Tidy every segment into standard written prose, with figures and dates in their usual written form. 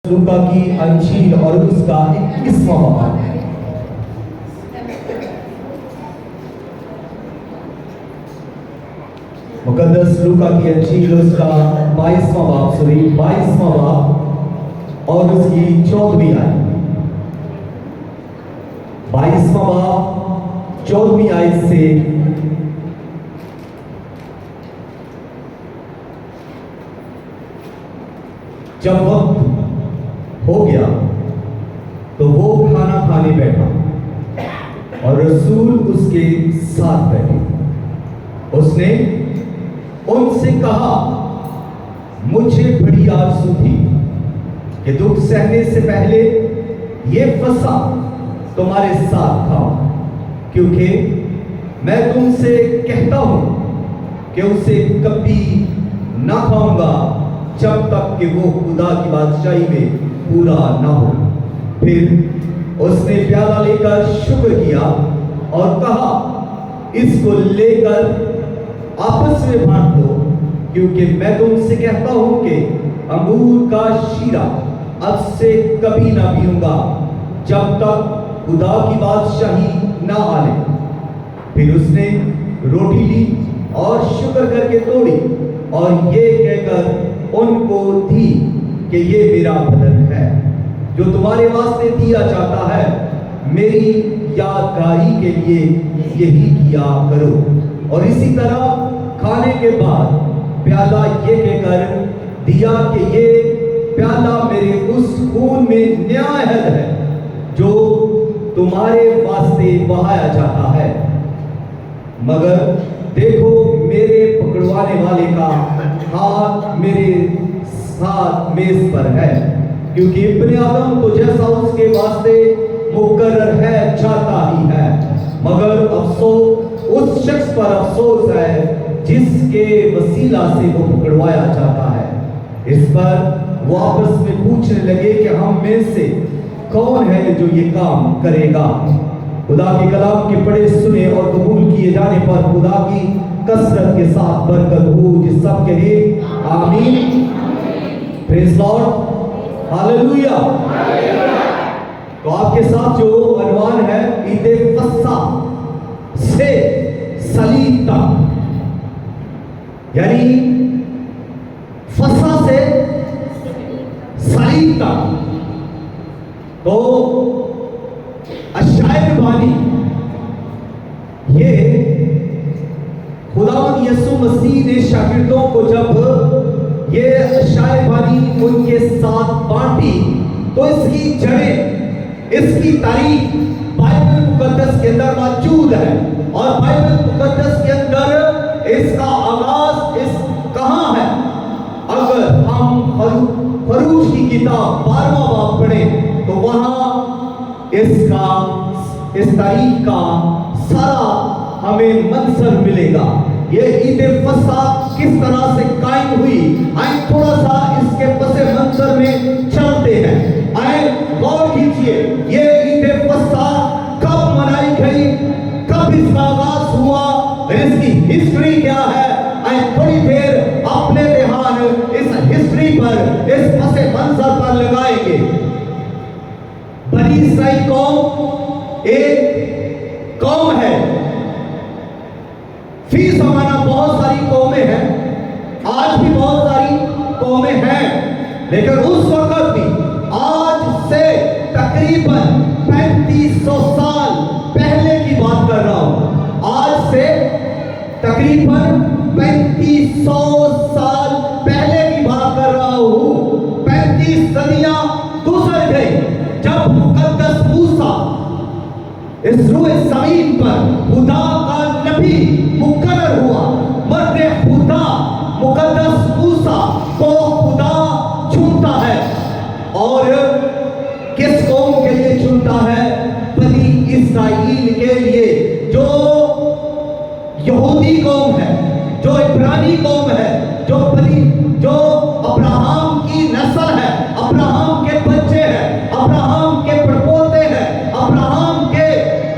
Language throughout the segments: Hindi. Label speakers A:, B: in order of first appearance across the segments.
A: लूका की अंजील और उसका 21वां बाब। मुकद्दस लूका की अंजील उसका 22वां बाब और उसकी 14वीं आयत। 22वां बाब 14वीं आयत से जब वक्त हो गया तो वो खाना खाने बैठा और रसूल उसके साथ बैठे। उसने उनसे कहा, मुझे बड़ी आरज़ू थी कि दुख सहने से पहले ये फसा तुम्हारे साथ खाओ, क्योंकि मैं तुमसे कहता हूं कि उसे कभी ना खाऊंगा जब तक कि वो खुदा की बादशाही में पूरा ना हो। फिर उसने प्याला लेकर शुक्र किया और कहा, इसको लेकर आपस में बांट दो, क्योंकि मैं तुमसे कहता हूं कि अंगूर का शीरा अब से कभी ना पीऊंगा जब तक खुदा की बादशाही ना आए। फिर उसने रोटी ली और शुक्र करके तोड़ी और ये कहकर उनको दी कि ये मेरा बदन है जो तुम्हारे वास्ते दिया जाता है, मेरी यादगारी के लिए यही किया करो। और इसी तरह खाने के बाद प्याला ये कहकर दिया कि ये प्याला मेरे उस खून में नया अहद है जो तुम्हारे वास्ते बहाया जाता है। मगर देखो, मेरे पकड़वाने वाले का हाथ मेरे साथ मेज पर है, क्योंकि इब्ने आदम तो जैसा उसके वास्ते मुकर्रर है चाहता ही है, मगर अफसोस उस शख्स पर अफसोस है जिसके वसीला से वो पकड़वाया जाता है। इस पर वो आपस में पूछने लगे कि हम में से कौन है जो ये काम करेगा। खुदा के कलाम के पढ़े सुने और कबूल किए जाने पर खुदा की कसरत के साथ बरकत हो। जिस सब कहे आमीन, प्रेज़ लॉर्ड, हालेलुया। तो आपके साथ जो अनवान है ईदे फस्सा से सलीब तक, यानी फस्सा से सलीब तक। तो अशायर बानी ये खुदावंद यीशु मसीह ने शागिर्दों को जब ये अशायर बानी उनके साथ बांटी तो इसकी जड़ें, इसकी तारीख बाइबल मुकद्दस के अंदर मौजूद है और बाइबल मुकद्दस के अंदर इसका आगाज कहां है। अगर हम फरूज की किताब 12वां बाब पढ़ें तो वहां इस तारीख का सारा हमें मंजर मिलेगा। ये ईद फसा किस तरह से कायम हुई, आए थोड़ा सा इसके पसे मंजर में चलते हैं। आए गौर कीजिए, ये ईद फसा कब मनाई गई, कब इसका आगाज हुआ, इसकी हिस्ट्री क्या है। आए थोड़ी देर अपने ध्यान इस हिस्ट्री पर, इस पसे मंजर पर लगाएंगे। बनी इस्राइल कौम एक कौम है। फी ज़माना बहुत सारी कौमें हैं, आज भी बहुत सारी कौमें हैं, लेकिन उस वक्त भी आज से तकरीबन 3500 साल पहले की बात कर रहा हूं। आज से तकरीबन 3500 साल पहले की बात कर रहा हूं। 35 सदियां गुजर गई जब मुकद्दस मूसा इस रूए ज़मीन पर खुदा का नबी मुकर्रर हुआ। मर्दे खुदा मुकद्दस मूसा को खुदा चुनता है और किस कौम के लिए चुनता है? बनी इस्राइल के लिए, जो यहूदी कौम है, जो इब्रानी कौम है, जो अब्राहम की नस्ल है, अब्राहम के बच्चे हैं, अब्राहम के परपोते हैं, अब्राहम के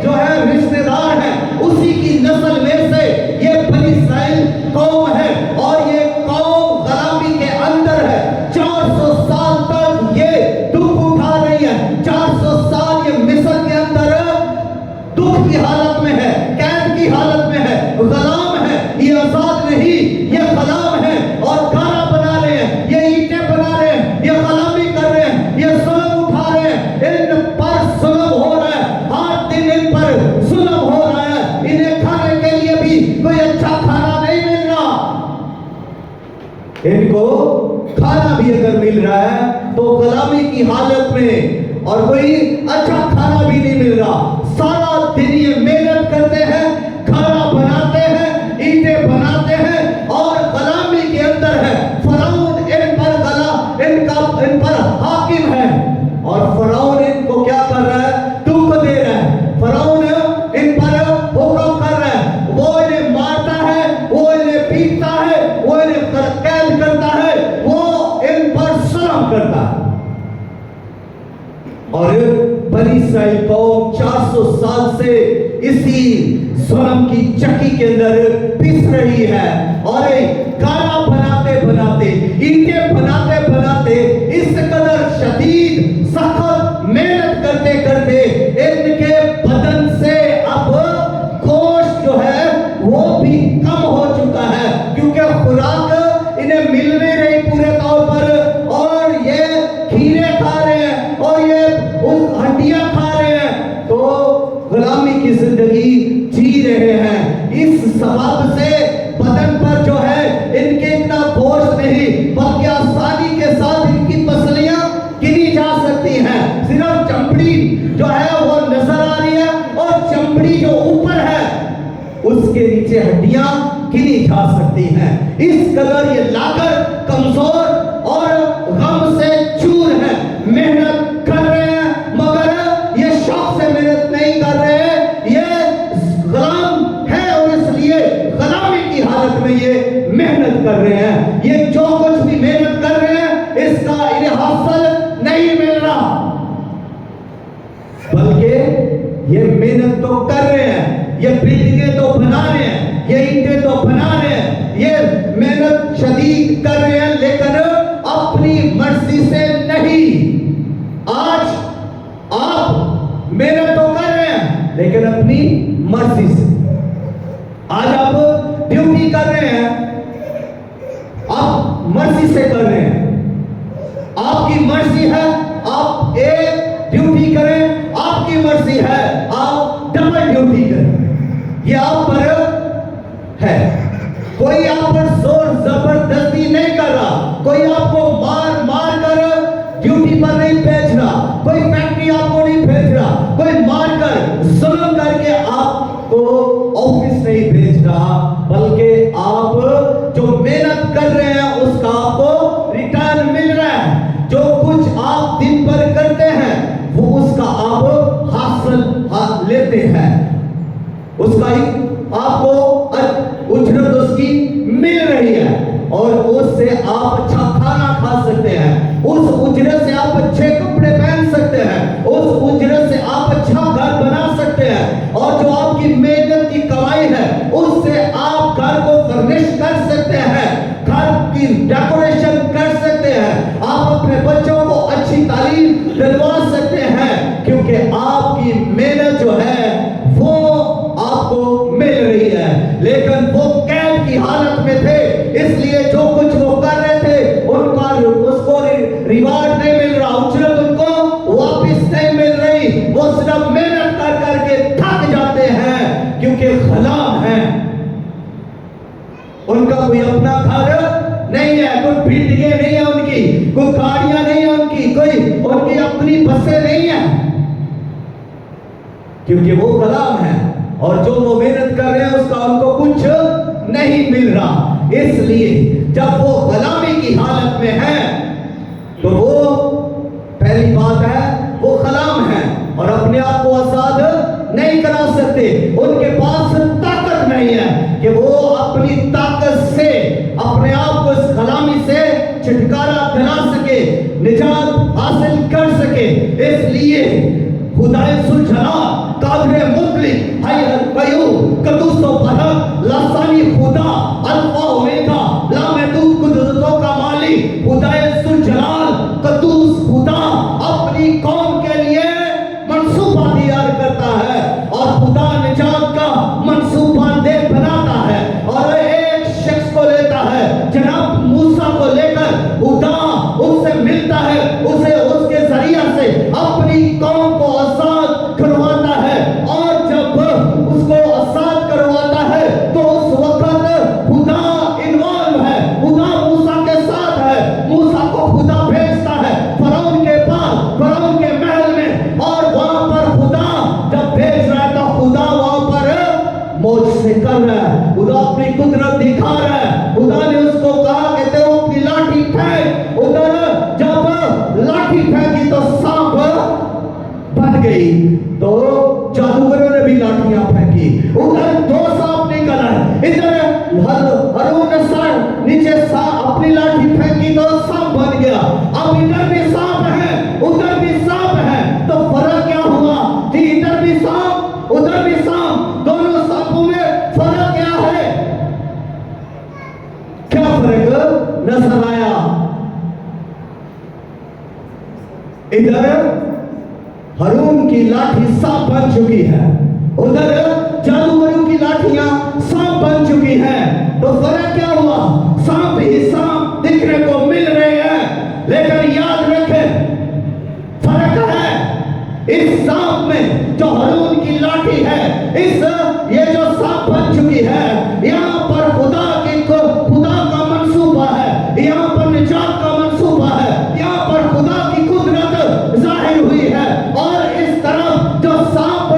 A: जो है रिश्तेदार हैं, उसी की नस्ल में से ये बनी इस्राइल कौम है। और ये कौम गुलामी के अंदर है। 400 साल तक ये मिल रहा है, तो गुलामी की हालत में, और कोई अच्छा खाना भी नहीं मिल रहा। सारा दिन ये मेहनत करते हैं, खाना बनाते हैं, ईंटें बनाते हैं, और गुलामी के अंदर है। फराउन इन पर हाकिम है, और फराउन इनको क्या कर रहा है? दुख दे रहा है। फराउन इन पर हुक्म कर रहा है, वो इन्हें मारता है, वो इन्हें पीटता है, वो इन्हें कैद करता है, वो इन पर जुल्म करता है। और बनी इस्राएल कौम 400 साल से इसी जुल्म की चक्की के अंदर पिस रही है, और खाना बनाते बनाते, ईंटें बनाते बनाते, इस कदर शदीद सख्त मेहनत करते करते इनके बदन से अब गोश्त जो है वो भी कम हो चुका है, क्योंकि खुराक इन्हें मिल नहीं रही पूरे तौर पर, और ये खीरे खा रहे हैं, और ये उस हड्डियां खा रहे हैं, तो गुलामी की जिंदगी जी रहे हैं। इस सबब से बदन पर जो है इनके इतना गोश्त नहीं, बल्कि आसानी के साथ इनकी पसलियां गिनी जा सकती हैं। सिर्फ चमड़ी जो है वो नजर आ रही है, और चमड़ी जो ऊपर है उसके नीचे हड्डियां गिनी जा सकती हैं। इस कदर ये लाकर कमजोर और गम से चूर है। मेहनत कर रहे हैं, मगर ये शौक से मेहनत नहीं कर रहे हैं, ये गुलाम है, और इसलिए गुलामी की हालत में ये मेहनत कर रहे हैं। ये जो कुछ भी मेहनत कर रहे हैं, इसका इन्हें हासिल नहीं मिल रहा, बल्कि ये मेहनत तो कर रहे हैं, ये बिल्डिंगें तो बना रहे हैं, ये ईंटें तो बना रहे हैं, ये मेहनत शदीद कर रहे हैं, लेकिन अपनी मर्जी से नहीं। आज आप मेहनत तो कर रहे हैं, लेकिन अपनी मर्जी से। आज आप ड्यूटी कर रहे हैं, आप मर्जी से कर रहे हैं, आपकी मर्जी है आप एक ड्यूटी करें, आपकी मर्जी है आप डबल ड्यूटी करें, ये आप पर है। कोई आप पर जोर जबरदस्ती नहीं कर रहा, कोई आपको मार मार कर ड्यूटी पर नहीं भेज रहा, कोई फैक्ट्री आपको नहीं भेज रहा, कोई मार कर जुल्म करके आपको ऑफिस नहीं भेज रहा, बल्कि आप जो मेहनत कर रहे हैं उसका आपको रिटर्न मिल रहा है। जो कुछ आप दिन भर करते हैं वो उसका आप हासिल लेते हैं, उसका ही आपको उजरत उसकी मिल रही है, और उससे आप अच्छा खाना खा सकते हैं, उस उजरत से आप अच्छे कपड़े पहन सकते हैं, उस उजरत से आप अच्छा घर बना सकते हैं, और जो आपकी मेहनत की कमाई है उससे आप घर को फर्निश कर सकते हैं, घर की डेकोरेशन कर सकते हैं, आप अपने बच्चों को अच्छी तालीम दिलवा सकते हैं, क्योंकि आपकी मेहनत जो है वो आपको मिल रही है। लेकिन वो कैद की हालत में थे, इसलिए जो कुछ वो कर रहे थे उनका उसको रिवार्ड नहीं मिल रहा, उजरत उनको वापस नहीं मिल रही, वो सिर्फ मेहनत कर करके थक जाते हैं, क्योंकि गुलाम हैं। उनका कोई अपना घर नहीं है, कोई बिल्डिंगें नहीं है उनकी, कोई गाड़ियां नहीं है उनकी, कोई उनकी अपनी बसें नहीं है, क्योंकि वो गुलाम है, और जो वो मेहनत कर रहे हैं उसका उनको कुछ नहीं मिल रहा। इसलिए जब वो गुलामी की हालत में है, तो वो पहली बात है वो गुलाम है, और अपने आप को आजाद नहीं करा सकते, उनके पास ताकत नहीं है कि वो अपनी ताकत से अपने आप को इस गुलामी से छुटकारा दिला सके, निजात हासिल कर सके। इसलिए खुदाए सुलझना कादरे मुतलिक हाय कयूब कदूसो बहक लासानी खुदा अल्फा ओमेगा ला महदूद कुदरतों का मालिक खुदाए सुलझलाल कदूस खुदा अपनी कौम के लिए मंसूबा तैयार करता है, और खुदा निजात का मंसूबा दे बनाता है, और एक शख्स को लेता है, जनाब मूसा को लेकर खुदा उससे मिलता है, उसे उसके जरिया से अपनी कौम को आजाद करवाता है, और जब उसको आजाद करवाता है फेंकी तो जादूगरों ने भी लाठियां फेंकी। उधर 2 सांप निकल आए, इधर हारून ने नीचे अपनी लाठी फेंकी तो सांप बन गया। अब इधर भी सांप है, उधर भी सांप है, तो फर्क क्या हुआ कि इधर भी सांप उधर भी सांप, दोनों सांपों में फर्क क्या है? क्या फर्क नजर आया? इधर हारून की लाठी सांप बन चुकी है, उधर जादूगरों की लाठियां सांप बन चुकी हैं। तो फर्क क्या हुआ? सांप ही सांप दिखने को मिल रहे हैं, लेकिन याद रखें फर्क है इस सांप में जो हारून की लाठी है, ये जो सांप बन चुकी है, यहां पर खुदा का मंसूबा है, यहां पर निजात का मंसूबा है, यहां पर खुदा की कुदरत जाहिर हुई है। और इस तरफ जो सांप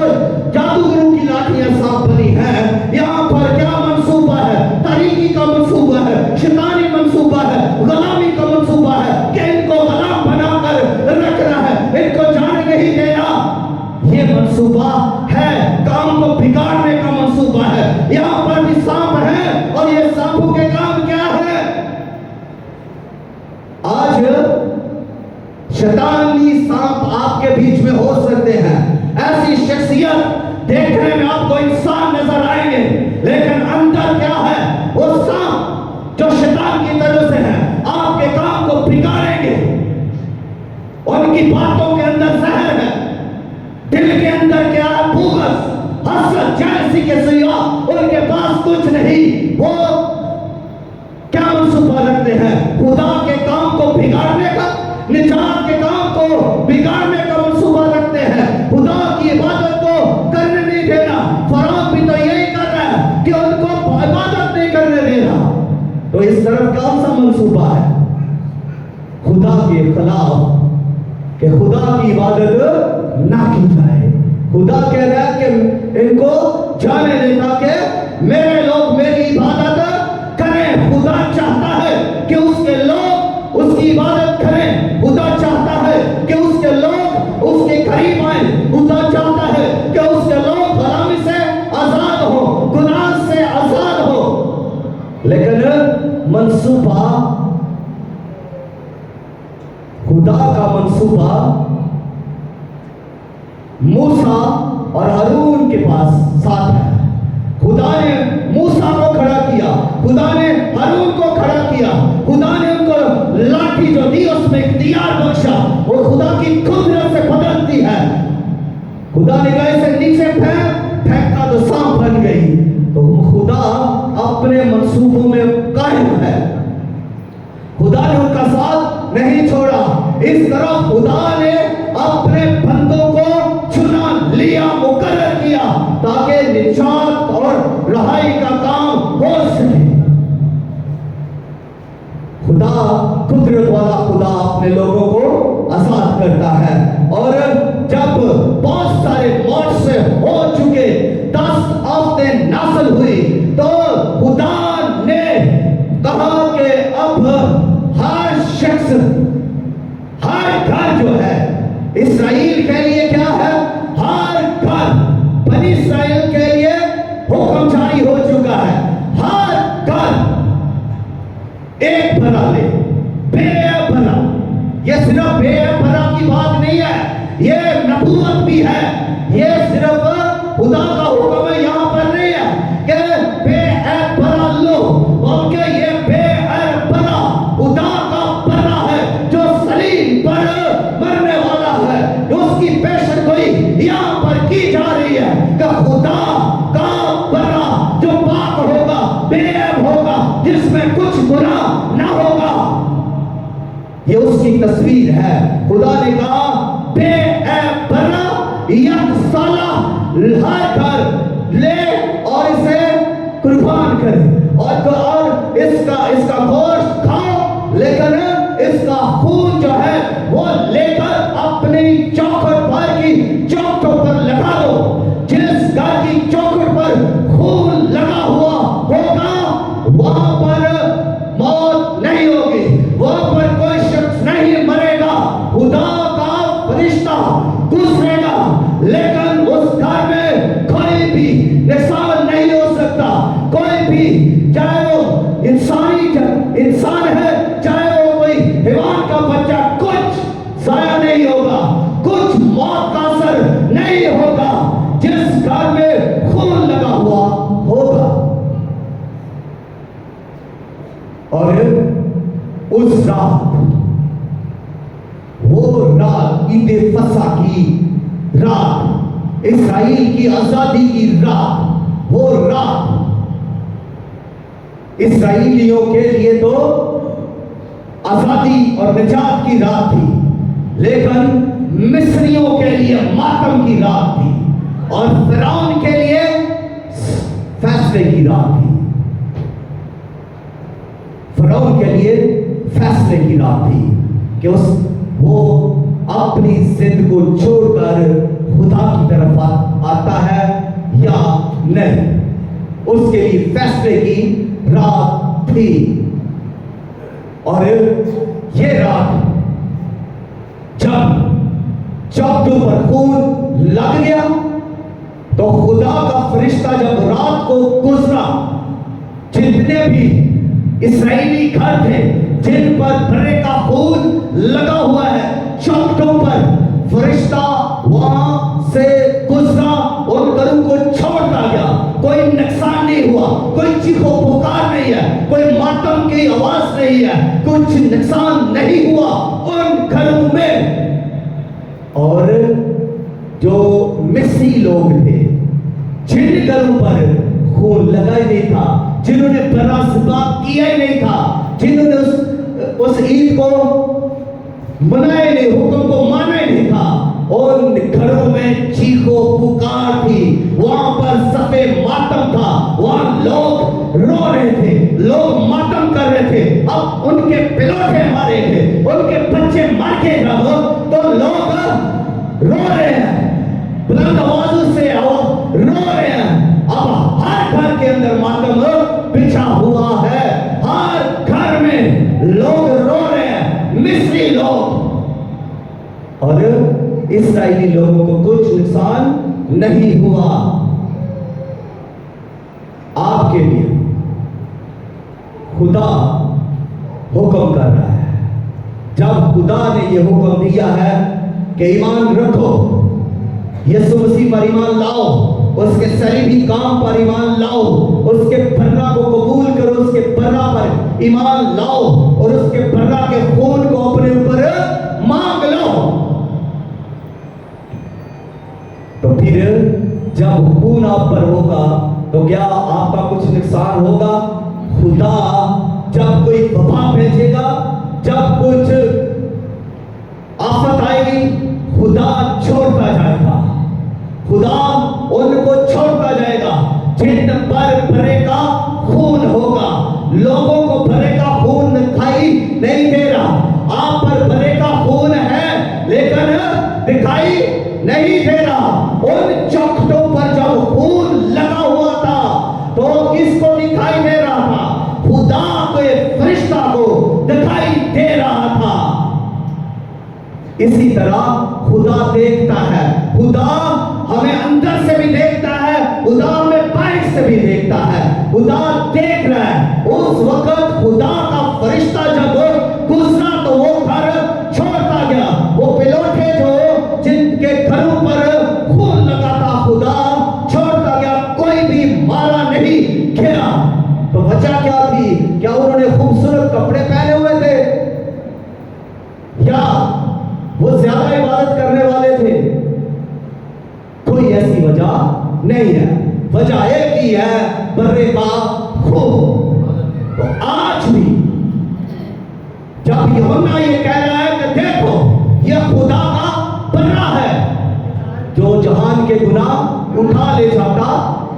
A: जादूगरों की लाठियां सांप बनी है, यहां पर क्या मंसूबा है? तारीकी का मंसूबा है, शैतानी मंसूबा है, गुलामी का मंसूबा है कि इनको गुलाम बनाकर रखना है, इनको जाने नहीं देना। ये मंसूबा है, काम को बिगाड़ने का मंसूबा है। यहां पर भी सांप है, और ये सांपों के काम क्या है? आज शैतानी सांप आपके बीच में हो सकते हैं। ऐसी शख्सियत देखने में आपको इंसान नजर आएंगे, लेकिन अंदर क्या है? वो सांप जो शैतान की तरफ से है, आपके काम को बिगाड़ेंगे। उनकी बातों के अंदर जहर है, दिल के अंदर क्या है? बुग़्ज़, हसद, जेलसी के सिवा उनके पास कुछ नहीं। वो क्या मंसूबा रखते हैं? खुदा के काम को बिगाड़ने का, निजात के काम को बिगाड़ने का मंसूबा रखते हैं। खुदा की इबादत को करने नहीं देना। फरौन भी तो यही कर रहा है कि उनको इबादत नहीं करने देना। तो इस तरफ कौन सा मंसूबा है? खुदा के खिलाफ, कि खुदा की इबादत ना की जाए। खुदा कह रहा है कि इनको जाने देता कि मेरे लोग मेरी इबादत करें। खुदा चाहता है कि उसके लोग उसकी इबादत करें। खुदा चाहता है कि उसके लोग उसके करीब आए। खुदा चाहता है कि उसके लोग गुलामी से आजाद हो, गुनाह से आजाद हो। लेकिन मंसूबा, खुदा का मंसूबा मूसा और हारून के पास साथ है। खुदा ने मूसा को खड़ा किया, खुदा ने हारून को खड़ा किया, खुदा ने उनको लाठी जो दी उसमें इख्तियार बख्शा। वो खुदा की कुदरत से बदलती है। खुदा ने कहा इसे नीचे फेंका तो सांप बन गई। तो खुदा अपने मंसूबों में कायम है। खुदा ने उनका साथ नहीं छोड़ा। इस तरफ खुदा ने अपने बंदों को चुना लिया, मुकर्रर किया, ताकि निजात और रहाई का काम हो सके। खुदा कुदरत वाला खुदा अपने लोगों को आजाद करता है। और जब बहुत सारे मौत से हो चुके 10 औरतें नासल हुई, तो खुदा ने कहा कि अब हर शख्स, हर घर जो है इस्राएल के लिए क्या है? हर घर, बनी इस्राएल के लिए हुक्म जारी हो चुका है। हर घर एक भला ले, बेभला। ये सिर्फ बेभला की बात नहीं है, ये नबूवत भी है। ये सिर्फ खुदा का हुक्म है, यहां पर नहीं है कि बेभला लो, बल्कि ये बेभला खुदा का भला है जो सलीब पर मरने वाला है। उसकी पेशकश कोई यहां पर की जा रही है कि खुदा का भला जो पाक होगा, बेऐब होगा, जिसमें कुछ गुनाह ना होगा। ये उसकी तस्वीर है। खुदा ने कहा बेऐब भला एक साला हर घर ले और इसे कुर्बान करे, और इसका गोश्त खाओ, लेकिन इसका खून जो है वो लेकर अपनी चौखट पर की चौखटों पर लगा दो। जिस घर की चौखट पर खून लगा हुआ होगा, वहां पर मौत नहीं होगी, वहां पर कोई शख्स नहीं मरेगा। खुदा का फरिश्ता गुजरेगा, नहीं होगा, कुछ मौत का असर नहीं होगा जिस घर में खून लगा हुआ होगा। और उस रात, वो रात ईद फसह की रात, इस्राएल की आजादी की रात, वो रात इस्राएलियों के लिए तो आजादी और निजात की रात थी, लेकिन मिस्रियों के लिए मातम की रात थी और फिरौन के लिए फैसले की रात थी। फिरौन के लिए फैसले की रात थी कि वो अपनी जिद को छोड़कर खुदा की तरफ आता है या नहीं। उसके लिए फैसले की रात थी। और ये रात जब चौकों पर खून लग गया, तो खुदा का फरिश्ता जब रात को गुजरा, जितने भी इस्राएली घर थे जिन पर बर्रे का खून लगा हुआ है, चौकों पर फरिश्ता वहां से गुजरा, उन घरों को छोड़ता गया। कोई नुकसान नहीं हुआ, कोई चीखो पुकार नहीं है, कोई मातम की आवाज नहीं है, कुछ नुकसान नहीं हुआ उन घरों में। और जो मिस्री लोग थे, जिन घरों पर खून लगा ही नहीं था, जिन्होंने बड़ा सबाब किया ही नहीं था, जिन्होंने उस ईद को मनाए नहीं, हुक्म को माना ही नहीं था, उन घरों में चीखो पुकार थी। वहां पर सफे मातम था, वहां लोग रो रहे थे, लोग मातम कर रहे थे। अब उनके पिलोटे मारे थे, उनके बच्चे मार के जब, तो लोग रो रहे हैं, बुलंद आवाजों से रो रहे हैं। अब हर घर के अंदर मातम बिछा हुआ है, हर घर में लोग रो रहे हैं, मिस्री लोग। और इस्राएली लोगों को कुछ नुकसान नहीं हुआ। आपके लिए खुदा हुक्म कर रहा है। जब खुदा ने यह हुक्म दिया है कि ईमान रखो, यीशु मसीह पर ईमान लाओ, उसके सलीबी काम पर ईमान लाओ, उसके बर्रा को कबूल करो, उसके बर्रा पर ईमान लाओ और उसके बर्रा के खून को अपने ऊपर मांग लो, तो फिर जब खून आप पर होगा तो क्या आपका कुछ नुकसान होगा? खुदा जब कोई वबा भेजेगा, जब कुछ आफत आएगी, खुदा छोड़ता जाएगा, खुदा उनको छोड़ता जाएगा जिन पर भरे का खून होगा। लोगों को भरे का खून दिखाई नहीं दे रहा, आप पर भरे का खून है लेकिन दिखाई नहीं दे रहा। उन चौखटों पर जब खून लगा हुआ था तो किसको दिखाई दे रहा था? खुदा के फरिश्ता को दिखाई दे रहा था। इसी तरह खुदा देखता है, खुदा हमें अंदर से भी देखता है, खुदा हमें बाहर से भी देखता है, खुदा देख रहा है। उस वक्त खुदा का फरिश्ता जब गुजरा तो वो घर छोड़ता गया, वो पिलोटे जो जिनके घरों पर खून लगा था, खुदा छोड़ता गया, कोई भी मारा नहीं गया। तो वजह क्या थी? क्या उन्होंने खूबसूरत कपड़े पहने हुए थे, या वो ज्यादा इबादत करने वाले थे? कोई ऐसी वजह नहीं है। वजह एक ही है, बर्रे का खून। तो आज भी जब यूहन्ना ये कह रहा है कि देखो ये खुदा का बर्रा है जो जहान के गुनाह उठा ले जाता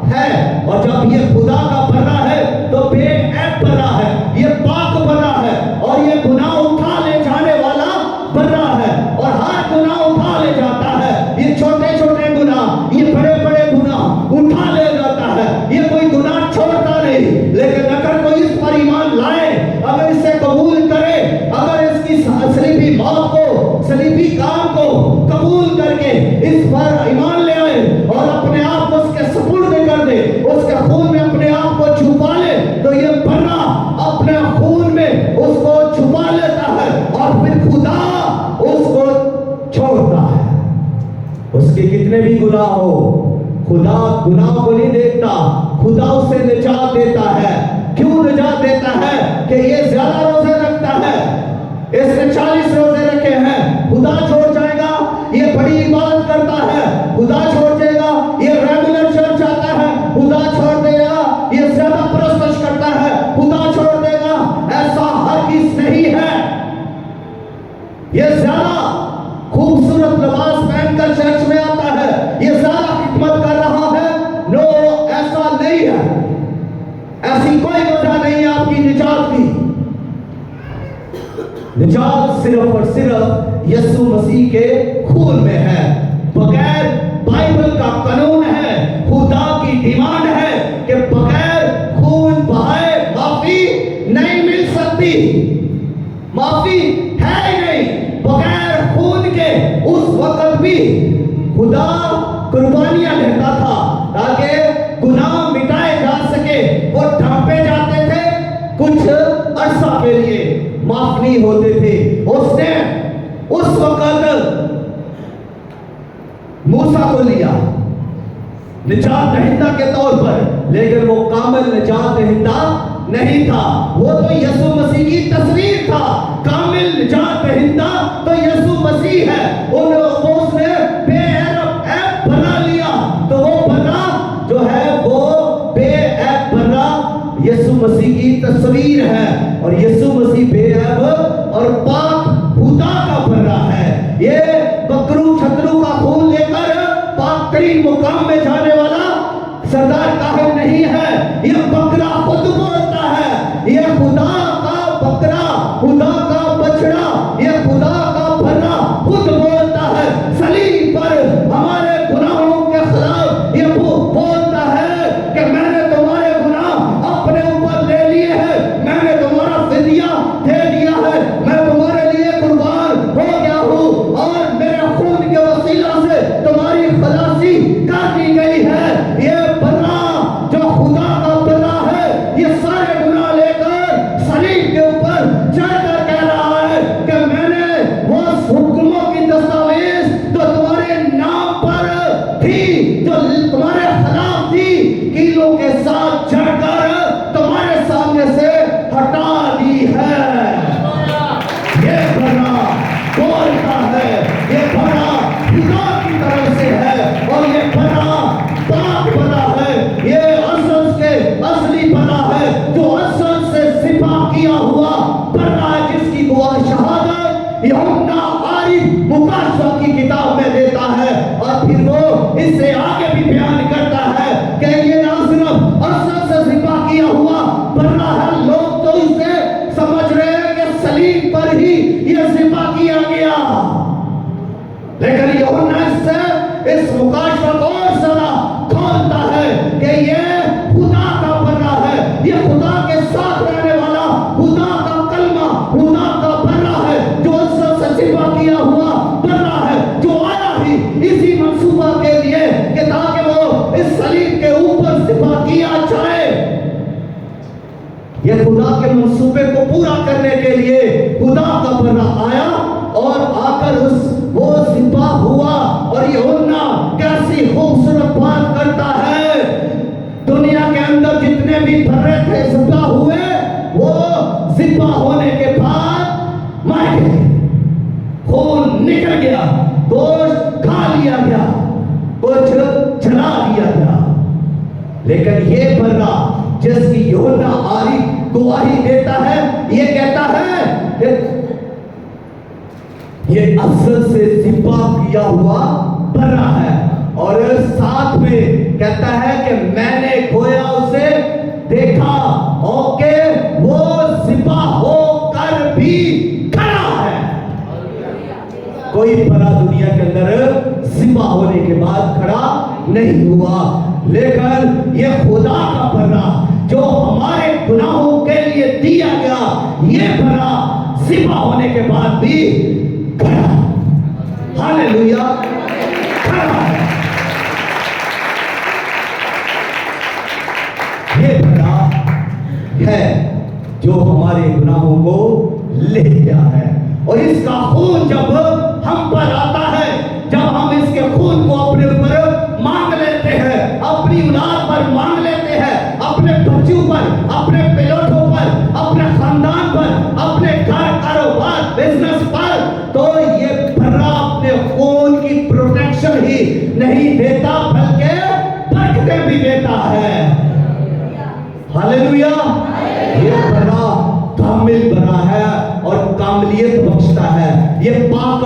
A: है, और जब ये खुदा का बर्रा है तो बेऐब बर्रा है, ये पाक बर्रा है, और ये गुनाह उठा ले जाने वाला बर्रा है, और हर गुनाह उठा ले जाता है। ये छोटे छोटे गुनाह, ये बड़े बड़े गुनाह उठा ले जाता है, ये कोई गुनाह छोड़ता नहीं। लेकिन अगर कोई इस पर ईमान लाए, अगर इसे कबूल करे, अगर इसकी सलीबी मौत को, सलीबी काम को कबूल करके इस पर ईमान ले आए और अपने आप को उसके सुपुर्द कर दे, उसके खून में अपने आप को छुपा ले, तो ये बर्रा अपने खून में उसको छुपा लेता है और फिर खुदा उसको उसके कितने भी गुनाह हो, खुदा गुनाह को नहीं देखता, खुदा उसे निजात देता है। क्यों निजात देता है? कि ये ज्यादा रोजे रखता है, इसने 40 रोजे रखे हैं, खुदा छोड़ जाएगा। ये बड़ी इबादत करता है, खुदा छोड़ देगा। ये रेगुलर चर्च आता है, खुदा छोड़ देगा। ये ज्यादा प्रस्तुत करता है, खुदा छोड़ देगा। ऐसा हरगिज़ नहीं है। ये ज्यादा खूबसूरत लिबास पहनकर चर्च में आता है, ये ज्यादा खिदमत कर रहा है। नो, ऐसा नहीं है। ऐसी कोई वजह नहीं है आपकी निजात की। निजात सिर्फ और सिर्फ यीशु मसीह के खून में है। बगैर बाइबल का कानून है, खुदा की डिमांड है कि बगैर खून बहाए माफी नहीं मिल सकती। माफी है ही नहीं बगैर खून के। उस वक्त भी खुदा कुर्बानियां लेता था ताकि गुनाह मिटाए जा सके। वो ढांपे जाते थे, कुछ अरसा के लिए माफ नहीं होते थे। उसने उस वक्त मूसा को लिया निजात दहिंदा के तौर पर, लेकिन वो कामिल निजात दहिंदा नहीं था। वो तो यीशु मसीह की तस्वीर था। कामिल निजात दहिंदा तो यीशु मसीह है। उसने बेऐब बना लिया, तो वो बना जो है वो बेऐब बना यीशु मसीह की तस्वीर है। और यीशु मसीह बेऐब और पाक खुदा का बना है। ये बकरू छतरू का खून लेकर पाक तरीन मुकाम में जाने वाला सरदार काहिल नहीं है। ये बकरा खुद बोलता है, ये खुदा का बकरा, खुदा का बछड़ा, ये खुदा का बना खुद बोलता है। सलीब पर हमारे गुनाहों के खिलाफ ये बोलता है कि मैंने तुम्हारे गुनाह अपने ऊपर ले लिए हैं, मैंने तुम्हारा फिदिया दे दिया है, मैं तुम्हारे लिए कुर्बान हो गया हूँ और मेरे खून के वसीला से तुम्हारी खलासी कर दी गई है। ये बना जो खुदा का बना है, ये सारे गुनाह लेकर सलीब के ऊपर चढ़कर कह रहा है कि मैंने वो हुक्मों की दस्तावेज जो तुम्हारे नाम पर थी, जो तुम्हारे खिलाफ थी, कीलों के साथ चढ़कर तुम्हारे सामने से हटा दी है। ये बना बोलता है, ये बना खुदा की तरफ से है और ये बना पाक बना है। ये असल से असली बना है, जो असल से सिफा किया हुआ बना है, जिसकी गवाह शहादत यूहन्ना आरिफ मुकाशवा की किताब में देता है। और फिर वो इससे आगे भी बयान करता है कि ये ना सिर्फ असल से सिफा किया हुआ बना है, लोग तो इसे समझ रहे हैं कि सलीब पर ही ये सिफा किया गया, लेकिन यूहन्ना इससे इस मुकाशवा को और ज्यादा खोलता है कि ये खुदा का बना है, ये खुदा के साथ रहने वाला खुदा का कलमा, खुदा का बना है, जो असल से सिफा किया हुआ बना है, जो आया ही इसी मंसूबा के लिए कि ताकि वो इस सलीब के ऊपर सिफा किया जाए। ये खुदा के मंसूबे को पूरा करने के लिए खुदा का बना आया और आकर वो सिपा हुआ। और यूहन्ना कैसी खूबसूरत बात करता है, दुनिया के अंदर जितने भी भर्रे थे सिपा हुए, वो सिपा होने के बाद मर गए, खून निकल गया, गोश्त खा लिया गया, कुछ जला दिया गया। लेकिन ये बर्रा जिसकी यूहन्ना आरिफ गवाही देता है, ये कहता है ये असल से सिपा किया हुआ बना है। और साथ में कहता है कि मैंने खोया उसे देखा और के वो सिपा होकर भी खड़ा है। कोई बड़ा दुनिया के अंदर सिपा होने के बाद खड़ा नहीं हुआ, लेकिन ये खुदा का बना जो हमारे गुनाहों के लिए दिया गया, ये बना सिपा होने के बाद भी खड़ा। हालेलुया, खड़ा है। ये बना है जो हमारे गुनाहों को ले गया है। और इसका खून जब हम पर आता है, जब हम इसके खून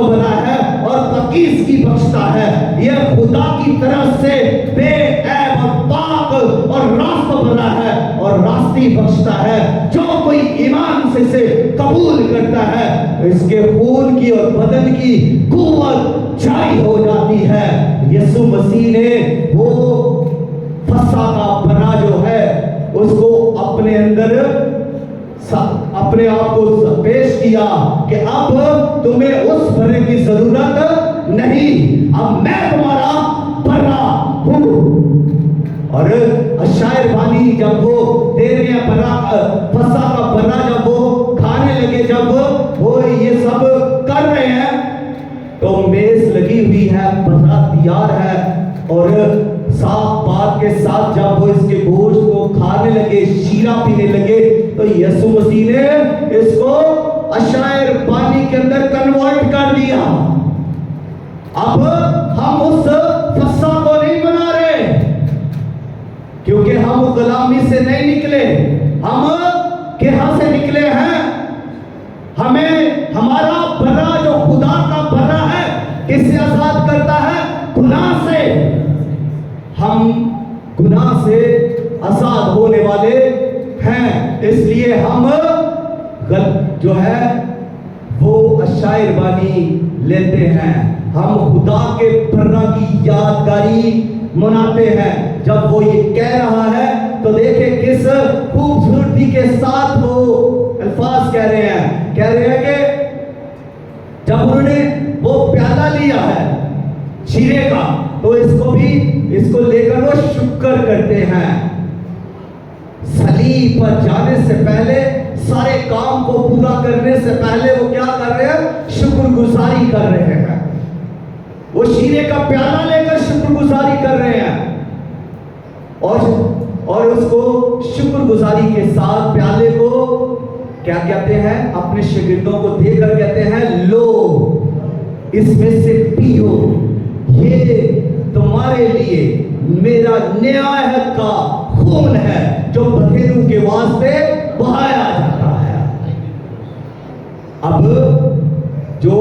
A: बना है और पाकीज़गी बख्शता है। यह खुदा की तरफ से बेऐब और पाक और रास्त बना है और रास्ती बख्शता है। जो कोई ईमान से इसे कबूल करता है, इसके खून की और बदन की कुव्वत जारी हो जाती है। यीशु मसीह ने वो फसह का बना जो है उसको अपने अंदर अपने आप को पेश किया कि अब तुम्हें उस बर्रे की जरूरत नहीं, अब मैं तुम्हारा बर्रा हूं। और शायर बानी जब वो तेरे बर्रा फसह का बर्रा जब वो खाने लगे, जब वो ये सब कर रहे हैं, तो मेज लगी हुई है, बर्रा तैयार है और साफ बात के साथ जब वो इसके गोश्त को खाने लगे, शीरा पीने लगे, तो यीशु मसीह ने इसको अशायर पानी के अंदर कन्वर्ट कर दिया। अब हम उस फसह को नहीं बना रहे, क्योंकि हम गुलामी से नहीं निकले, हम कहां से निकले हैं? हमें हमारा बर्रा जो खुदा का बर्रा है किससे आजाद करता है? गुनाह से। हम गुनाह से आजाद होने वाले हैं, इसलिए हम जो है वो अशायर बानी लेते हैं। हम खुदा के बर्रा की यादगारी मनाते हैं। जब वो ये कह रहा है तो देखे किस खूबसूरती के साथ वो अल्फाज कह रहे हैं कि जब उन्होंने वो प्याला लिया है शीरे का, तो इसको लेकर वो शुक्र करते हैं। सलीब पर जाने से पहले, सारे काम को पूरा करने से पहले वो क्या कर रहे हैं? शुक्रगुजारी कर रहे हैं। वो शीरे का प्याला लेकर शुक्रगुजारी कर रहे हैं और उसको शुक्रगुजारी के साथ प्याले को क्या कहते हैं? अपने शागिर्दों को देकर कहते हैं, लो इसमें से पियो, ये तुम्हारे लिए मेरा न्याय का खून है जो बखेरू के वास्ते बहाया जाता है। अब जो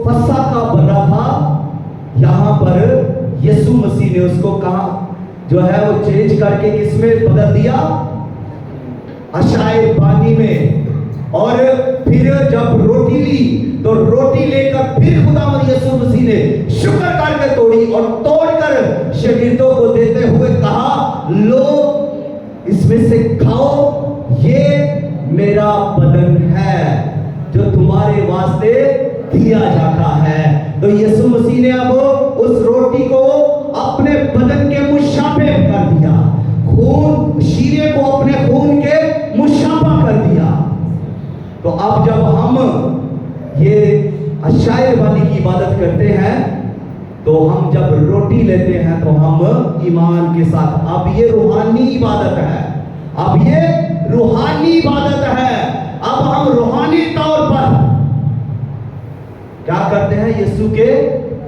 A: फसह का बर्रा था, यहां पर यीशु मसीह ने उसको कहा जो है वो चेंज करके किसमें बदल दिया? अशायर बानी में। और फिर जब रोटी ली तो रोटी लेकर फिर खुदावंद यीशु मसीह ने शुक्र करके तोड़ी और तोड़कर शागिर्दों को देते हुए कहा, लो इसमें से खाओ, ये मेरा बदन है जो तुम्हारे वास्ते दिया जाता है। तो यीशु मसीह ने अब उस रोटी को अपने बदन के मुशाबे कर दिया, खून शीरे को अपने खून के मुशाबा कर दिया। तो अब जब हम ये अशायर बानी की इबादत करते हैं, तो हम जब रोटी लेते हैं तो हम ईमान के साथ, अब ये रूहानी इबादत है, अब ये रूहानी इबादत है। अब हम रूहानी तौर पर क्या करते हैं? यीशु के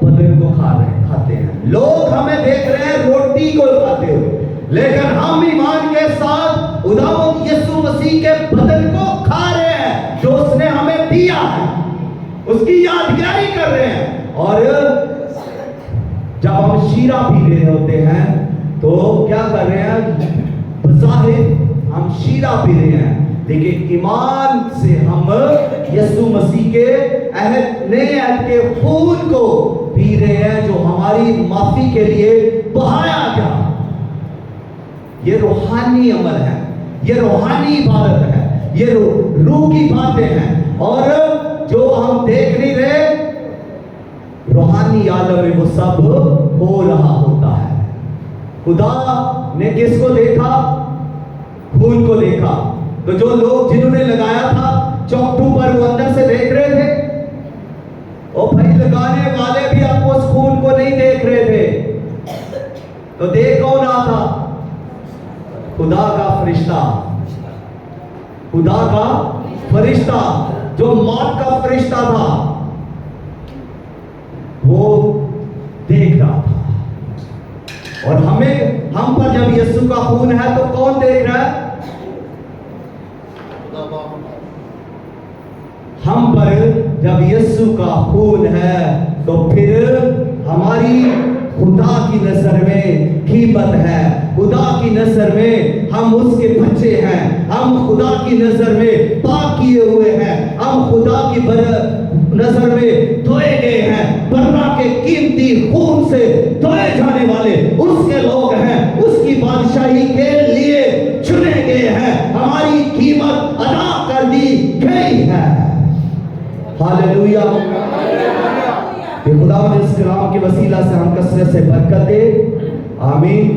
A: बदन को खाते हैं। लोग हमें देख रहे हैं रोटी को खाते हुए, लेकिन हम ईमान के साथ खुदावंद यीशु मसीह के बदन को खा रहे हैं जो उसने हमें दिया है, उसकी यादगारी कर रहे हैं। और जब हम शीरा पी रहे होते हैं तो क्या कर रहे हैं? बज़ाहिर हम शीरा पी रहे हैं, लेकिन ईमान से हम यीशु मसीह के नए अहद के खून को पी रहे हैं जो हमारी माफी के लिए बहाया गया। ये रूहानी अमल है, ये रूहानी इबादत है, ये रूह की बातें हैं। और जो हम देख नहीं रहे, रूहानी आलम में वो सब हो रहा होता है। खुदा ने किसको देखा? खून को देखा। तो जो लोग जिन्होंने लगाया था चौकटू पर, वो अंदर से देख रहे थे, और भाई लगाने वाले भी आपको उस खून को नहीं देख रहे थे। तो देख कौन रहा था? खुदा का फरिश्ता, खुदा का फरिश्ता जो मौत का फरिश्ता था, वो देख रहा था। और हम पर जब यीशु का खून है तो कौन देख रहा है? हम पर जब यीशु का खून है तो फिर हमारी खुदा की नजर में कीमत है। खुदा की नजर में हम उसके बच्चे हैं, हम खुदा की नजर में पाक किए हुए हैं, हम खुदा की नजर में धोए गए हैं। बर्रा के कीमती खून से धोए जाने वाले उसके लोग हैं, उसकी बादशाही के लिए चुने गए हैं, हमारी कीमत अदा कर दी गई है। हालेलुया। कि खुदा ने इस कलाम के वसीला से हम कसरत से बरकत दे। आमीन।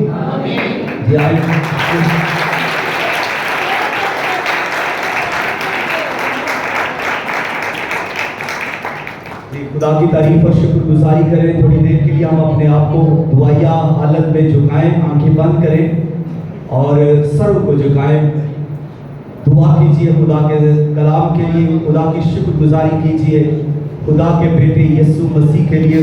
A: जी खुदा की तारीफ और शुक्रगुजारी करें। थोड़ी देर के लिए हम अपने आप को दुआया हालत में झुकाएं, आंखें बंद करें और सर को झुकाएं। दुआ कीजिए खुदा के कलाम के लिए, खुदा की शुक्रगुजारी कीजिए खुदा के बेटे यीशु मसीह के लिए।